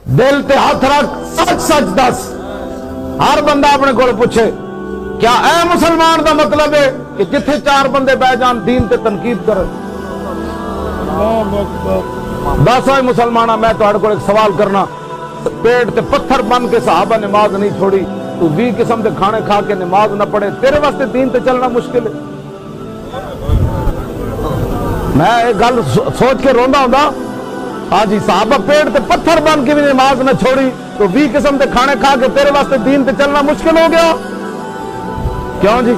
دل تے ہاتھ رکھ سچ سچ دس. ہر بندہ اپنے کو پوچھے کیا اے مسلمان دا مطلب ہے کہ جتھے چار بندے بہ جان دین تے تنقید کرے؟ دس ہوئے مسلمانہ میں تو کو ایک سوال کرنا، پیٹ تے پتھر بن کے صحابہ نماز نہیں چھوڑی، تو 20 قسم دے کھانے کھا کے نماز نہ پڑھے، تیرے واسطے دین تے چلنا مشکل ہے؟ میں ایک گل سوچ کے روندا ہوندا، ہاں جی صحابہ پیٹ تے پتھر بن کے بھی نماز نہ چھوڑی تو 20 قسم دے کھانے کھا کے تیرے واسطے دین تے چلنا مشکل ہو گیا؟ کیوں جی؟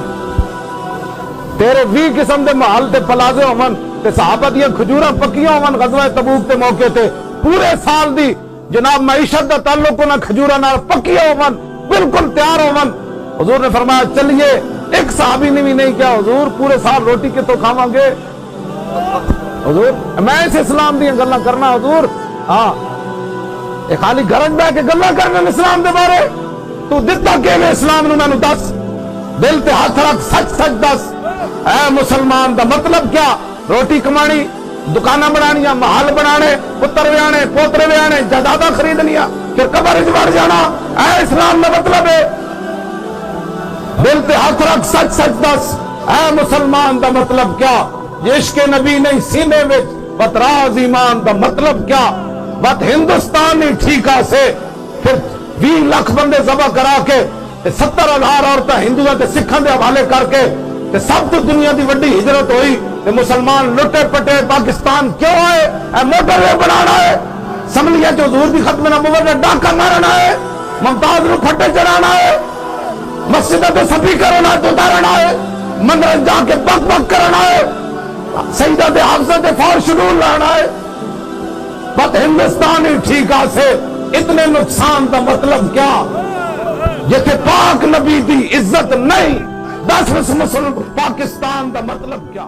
تیرے 20 قسم دے محل تے پلازے ہون تے صحابہ دیاں کھجوراں پکیاں ہون غزوہ تبوک تے موقع تے پورے سال دی جناب معیشت دا تعلق نہ کھجوراں نال پکیاں ہون بالکل تیار ہون. حضور نے فرمایا چلیے، ایک صحابی نے بھی نہیں کیا حضور پورے سال روٹی کے تو کھاواں گے. حضور میں اس اسلام دی گلاں کرنا حضور، ہاں اے خالی گھر بیٹھ کے گلاں کرنا اسلام دے بارے. تو دتا کیویں اسلام نو مینوں دس، دل تے ہاتھ رکھ سچ سچ دس. اے مسلمان دا مطلب کیا؟ روٹی کمانی، دکاناں بنانیاں، محل بنانے، پتر ویانے، پوترے ویانے، جائیداداں خریدنیاں، پھر قبر وچ وڑ جانا، اے اسلام دا مطلب ہے؟ دل تے ہاتھ رکھ سچ سچ دس. اے مسلمان دا مطلب کیا؟ عشق نبی نہیں سینے وچ بت راز ایمان دا مطلب کیا؟ بت ہندوستانی ٹھیکا سے پھر 20 لاکھ بندے ذبح کرا کے 70,000 عورتیں ہندوؤں تے سکھاں دے حوالے کر کے تے سب تو دنیا دی وڈی ہجرت ہوئی تے مسلمان لٹے پٹے پاکستان کیوں آئے؟ اے موٹر وے بنانا ہے، اسمبلیاں چ حضور دی ختم نبوت دا ڈاکہ مارنا ہے، ممتاز نو پھٹے چڑھانا ہے، مسجدوں تے سپیکر نہ اتارنا ہے، مندر جا کے بک بک کرنا ہے، سیدہ دے حافظہ تے فور شڈول لانا ہے. بت ہندوستانی ٹھیکا سے اتنے نقصان دا مطلب کیا؟ جتھے پاک نبی دی عزت نہیں، 10 مسلم پاکستان دا مطلب کیا؟